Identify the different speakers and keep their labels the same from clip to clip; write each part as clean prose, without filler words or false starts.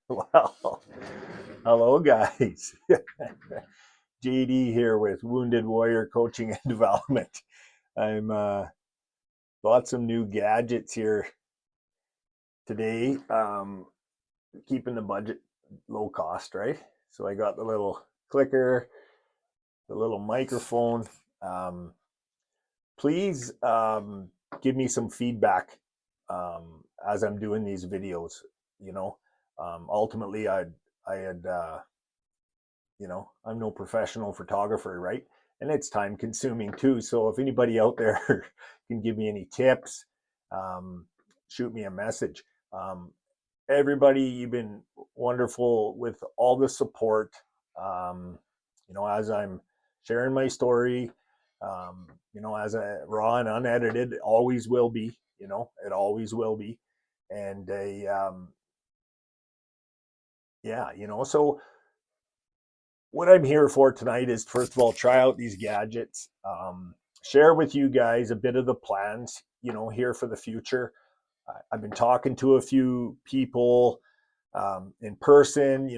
Speaker 1: Well, hello guys. JD here with Wounded Warrior Coaching and Development. I'm bought some new gadgets here today, keeping the budget low cost, right? So I got the little clicker, the little microphone. Um, please give me some feedback as I'm doing these videos. You know, ultimately, I had I'm no professional photographer, right? And it's time consuming too. So if anybody out there can give me any tips, um, shoot me a message. Um, Everybody, you've been wonderful with all the support. Um, as I'm sharing my story, as a raw and unedited, it always will be. It always will be. And yeah, so what I'm here for tonight is, first of all, try out these gadgets, share with you guys a bit of the plans, here for the future. I've been talking to a few people in person,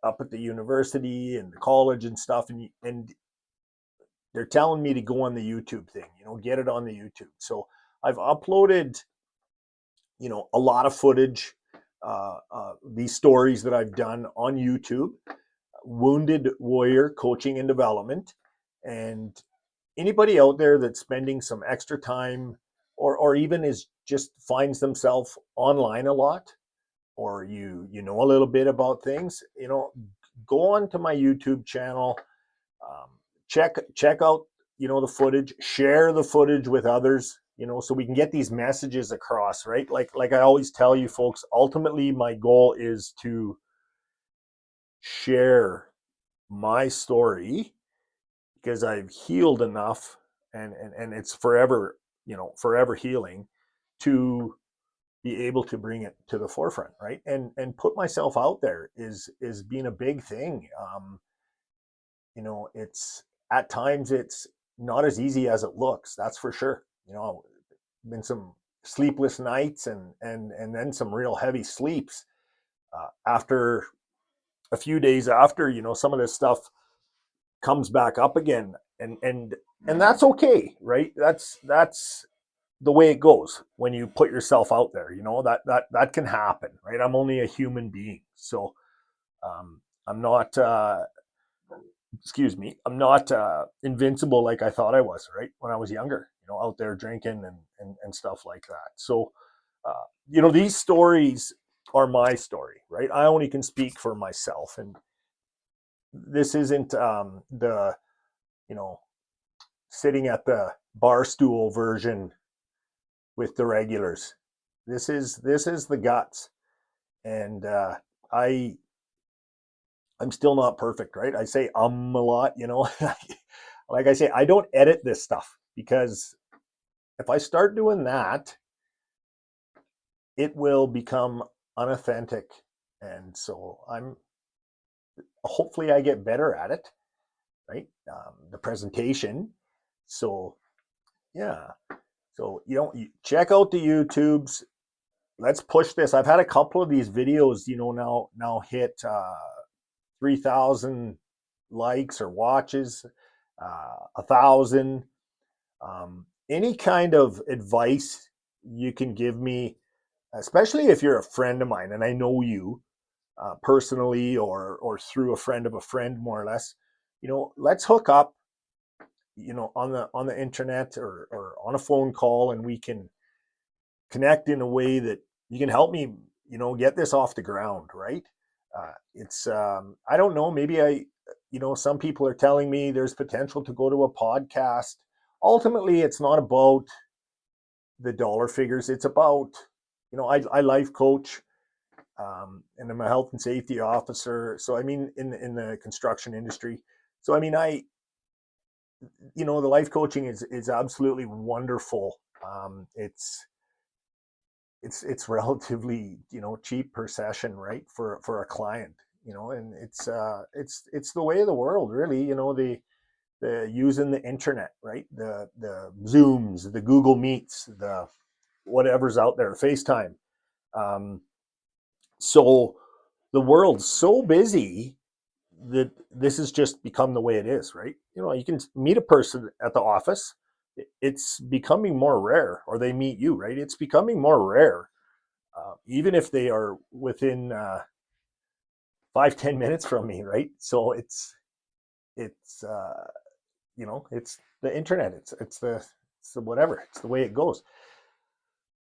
Speaker 1: up at the university and the college and stuff, and they're telling me to go on the YouTube thing, get it on the YouTube. So I've uploaded, a lot of footage, these stories that I've done on YouTube. Wounded Warrior Coaching and Development. And anybody out there that's spending some extra time, or even is just finds themselves online a lot, or you know a little bit about things, go on to my YouTube channel, um, check out the footage, share the footage with others, so we can get these messages across, right? Like I always tell you folks, ultimately my goal is to share my story, because I've healed enough, and it's forever, forever healing, to be able to bring it to the forefront, right? And put myself out there is being a big thing. It's at times it's not as easy as it looks, that's for sure. Been some sleepless nights, and then some real heavy sleeps after a few days after, some of this stuff comes back up again, and that's okay, right? That's the way it goes when you put yourself out there. That can happen, right? I'm only a human being, so I'm not excuse me, I'm not invincible like I thought I was, right, when I was younger, out there drinking and stuff like that. So these stories are my story, right? I only can speak for myself, and this isn't the you know sitting at the bar stool version with the regulars. This is the guts, and I I'm still not perfect, right? I say a lot, like I say, I don't edit this stuff, because if I start doing that, it will become unauthentic, and so I'm hopefully I get better at it, right? The presentation. So yeah, so you check out the YouTubes. Let's push this. I've had a couple of these videos, now hit 3,000 likes or watches, 1,000. Any kind of advice you can give me, especially if you're a friend of mine and I know you personally, or through a friend of a friend, more or less. Let's hook up, on the internet, or on a phone call, and we can connect in a way that you can help me, get this off the ground, right? It's I don't know, maybe some people are telling me there's potential to go to a podcast. Ultimately, it's not about the dollar figures. It's about, I life coach, and I'm a health and safety officer. So I mean, in the construction industry. So I mean, the life coaching is absolutely wonderful. It's relatively, cheap per session, right, for a client. And it's the way of the world, really. The using the internet, right? The Zooms, the Google Meets, the whatever's out there, FaceTime. Um, so the world's so busy that this has just become the way it is, right? You know, you can meet a person at the office. It's becoming more rare, or they meet you, right? It's becoming more rare, even if they are within 5-10 minutes from me, right? So it's you know, it's the internet. It's the whatever. It's the way it goes.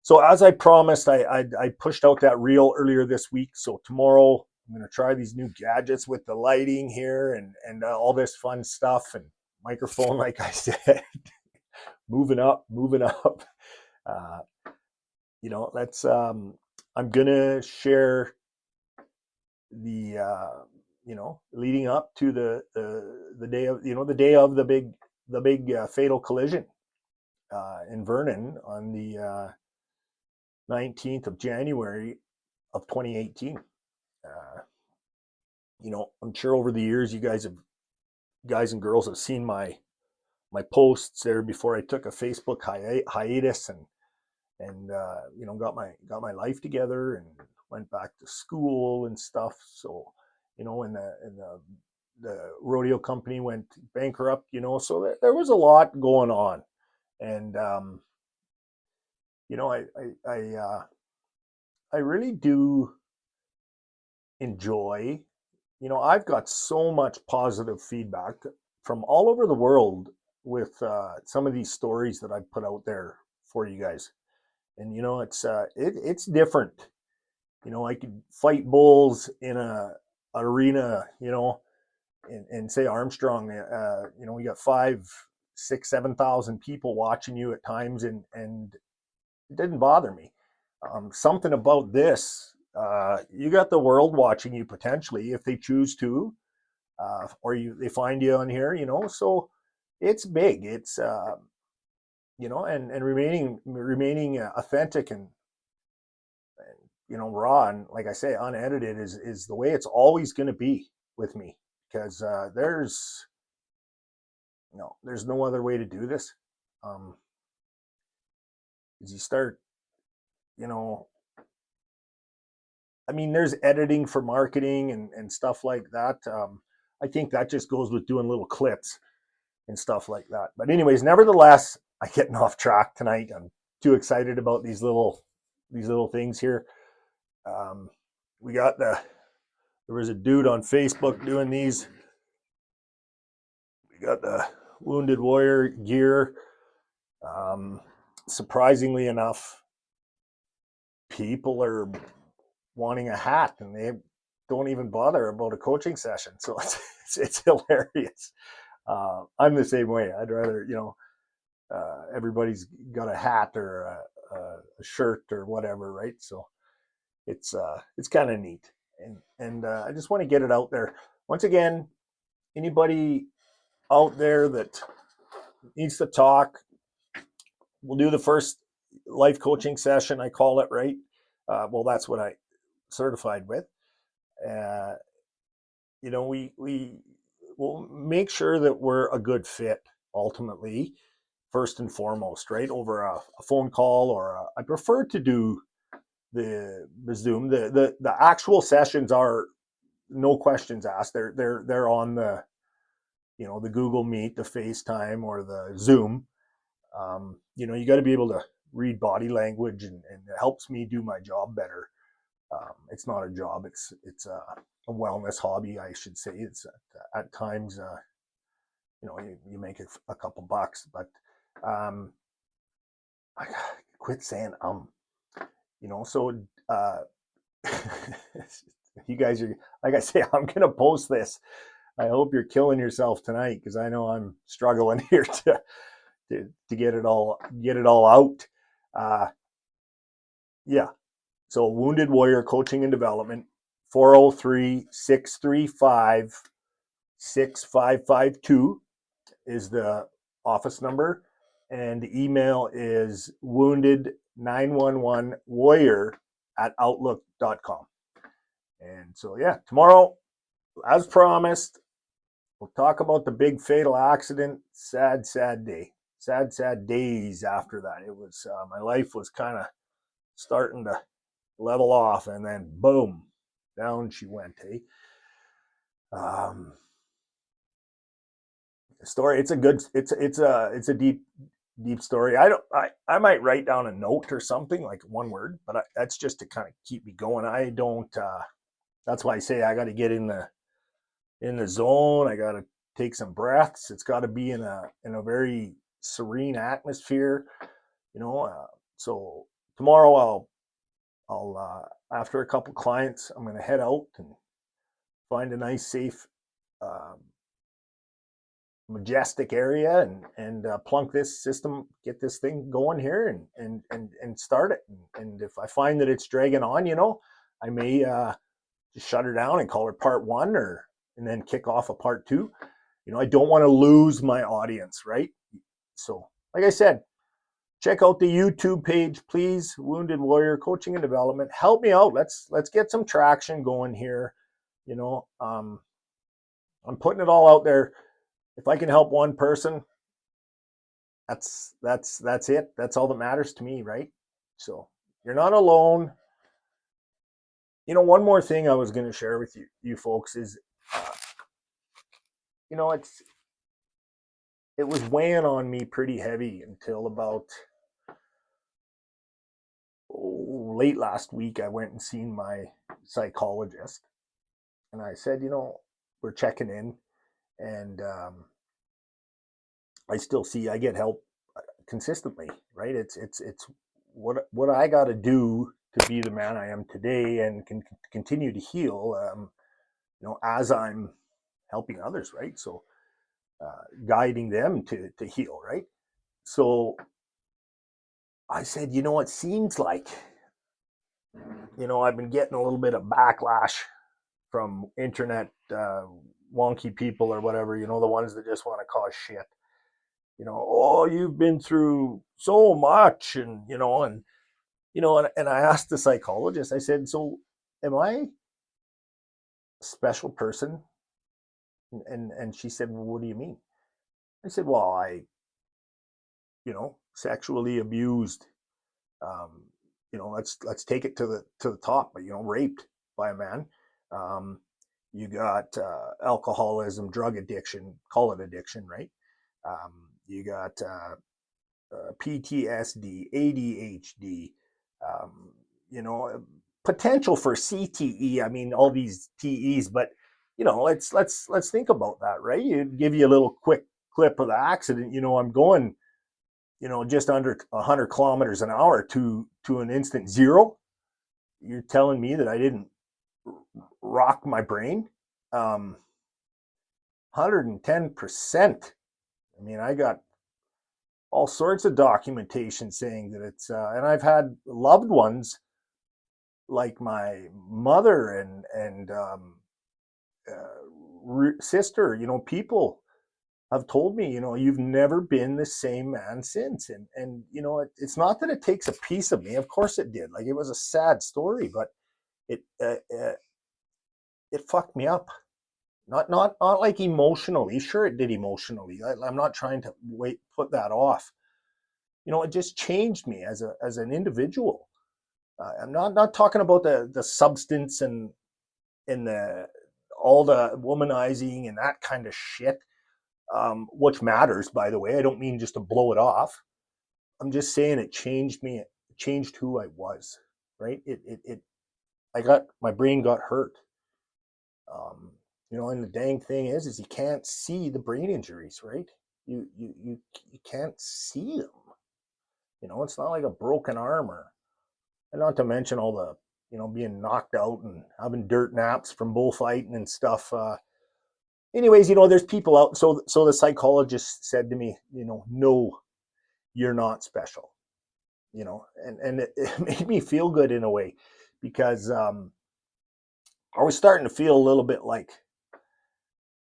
Speaker 1: So as I promised, I pushed out that reel earlier this week. So tomorrow I'm going to try these new gadgets with the lighting here and all this fun stuff and microphone, like I said, moving up, moving up. Uh, you know, let's. I'm gonna share the you know, leading up to the day of, you know, the day of the big fatal collision in Vernon on the 19th of January of 2018. Uh, you know, I'm sure over the years you guys and girls have seen my posts there before I took a Facebook hiatus and you know, got my life together and went back to school and stuff. So you know, the rodeo company went bankrupt. You know, so there was a lot going on, and you know, I really do enjoy. You know, I've got so much positive feedback from all over the world with some of these stories that I've put out there for you guys. And you know, it's different. You know, I could fight bulls in a arena, you know, and say Armstrong, you know, we got 5, 6, 7,000 people watching you at times, and it didn't bother me. Something about this, you got the world watching you potentially if they choose to, or they find you on here, you know. So it's big. It's you know, and remaining authentic and you know, raw and, like I say, unedited is the way it's always going to be with me, because there's no other way to do this. Um, as you start, you know, I mean, there's editing for marketing and stuff like that. I think that just goes with doing little clips and stuff like that. But anyways, nevertheless, I'm getting off track tonight. I'm too excited about these little things here. Um, we got there was a dude on Facebook doing these. We got the Wounded Warrior gear. Um, Surprisingly enough, people are wanting a hat and they don't even bother about a coaching session. So it's hilarious. I'm the same way. I'd rather, you know, everybody's got a hat or a shirt or whatever, right? So it's kind of neat, and I just want to get it out there. Once again, anybody out there that needs to talk, we'll do the first life coaching session. I call it, right. Well, that's what I certified with. Uh, you know, we will make sure that we're a good fit ultimately, first and foremost, right? Over a phone call I prefer to do the Zoom. The actual sessions are no questions asked. They're on the, you know, the Google Meet, the FaceTime, or the Zoom. You know, you got to be able to read body language, and it helps me do my job better. It's not a job; it's a wellness hobby, I should say. It's at times, you know, you make a couple bucks, but um, I quit saying you know. So you guys are, like I say, I'm gonna post this. I hope you're killing yourself tonight, because I know I'm struggling here to get it all out. Yeah. So Wounded Warrior Coaching and Development, 403-635-6552 is the office number, and the email is wounded911warrior@outlook.com. And so yeah, tomorrow, as promised, we'll talk about the big fatal accident. Sad, sad day. Sad days after that. It was my life was kind of starting to level off, and then boom, down she went. Hey, story. It's a good. It's a deep story. I might write down a note or something like one word, but that's just to kind of keep me going. I don't. That's why I say I got to get in the zone. I got to take some breaths. It's got to be in a very serene atmosphere, you know. So tomorrow I'll after a couple clients, I'm going to head out and find a nice, safe, um, majestic area and plunk this system, get this thing going here, and start it. And if I find that it's dragging on, I may just shut her down and call her part one, or and then kick off a part two. I don't want to lose my audience, right? So, like I said, check out the YouTube page, please. Wounded Warrior Coaching and Development. Help me out. Let's get some traction going here. I'm putting it all out there. If I can help one person, that's it. That's all that matters to me, right? So you're not alone. One more thing I was going to share with you folks is, it was weighing on me pretty heavy until about late last week. I went and seen my psychologist, and I said, we're checking in, and I get help consistently, right? It's what I got to do to be the man I am today and can continue to heal, as I'm helping others, right? So guiding them to heal, right? So I said, it seems like, I've been getting a little bit of backlash from internet wonky people or whatever, the ones that just want to cause shit. Oh, you've been through so much, and I asked the psychologist, I said, so am I a special person? And she said, well, what do you mean? I said, well, sexually abused, um, let's take it to the top, but raped by a man. Um, you got alcoholism, drug addiction, call it addiction, right? You got PTSD, ADHD, um, you know, potential for CTE. I mean, all these TEs, but let's think about that, right? You give you a little quick clip of the accident. I'm going, just under 100 kilometers an hour to an instant zero. You're telling me that I didn't rock my brain? 110%. I mean, I got all sorts of documentation saying that it's, and I've had loved ones like my mother and sister, people have told me, you've never been the same man since. And it's not that it takes a piece of me. Of course it did. Like, it was a sad story, but it it fucked me up. Not like emotionally. Sure, it did emotionally. I'm not trying to put that off. It just changed me as an individual. I'm not talking about the substance and the all the womanizing and that kind of shit, which matters, by the way. I don't mean just to blow it off. I'm just saying it changed me. It changed who I was. Right? My brain got hurt. Um, and the dang thing is you can't see the brain injuries, right? You can't see them. It's not like a broken arm, and not to mention all the being knocked out and having dirt naps from bullfighting and stuff. Anyways, there's people out. So the psychologist said to me, no, you're not special. And it made me feel good in a way, because I was starting to feel a little bit like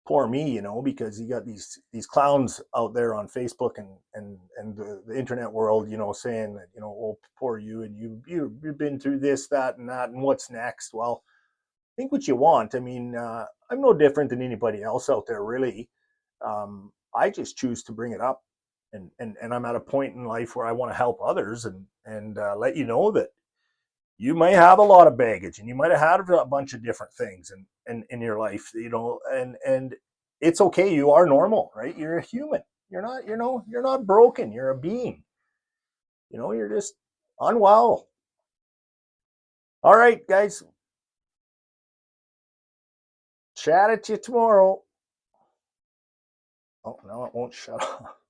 Speaker 1: poor me, because you got these clowns out there on Facebook and the internet world, saying that, oh, poor you, and you've been through this, that, and that, and what's next. Well, think what you want. I mean, I'm no different than anybody else out there, really. I just choose to bring it up, and I'm at a point in life where I want to help others and let you know that you might have a lot of baggage, and you might have had a bunch of different things in your life, and it's okay. You are normal, right? You're a human. You're not, you're not broken. You're a being. You're just unwell. All right, guys. Chat at you tomorrow. Oh, no, it won't shut off.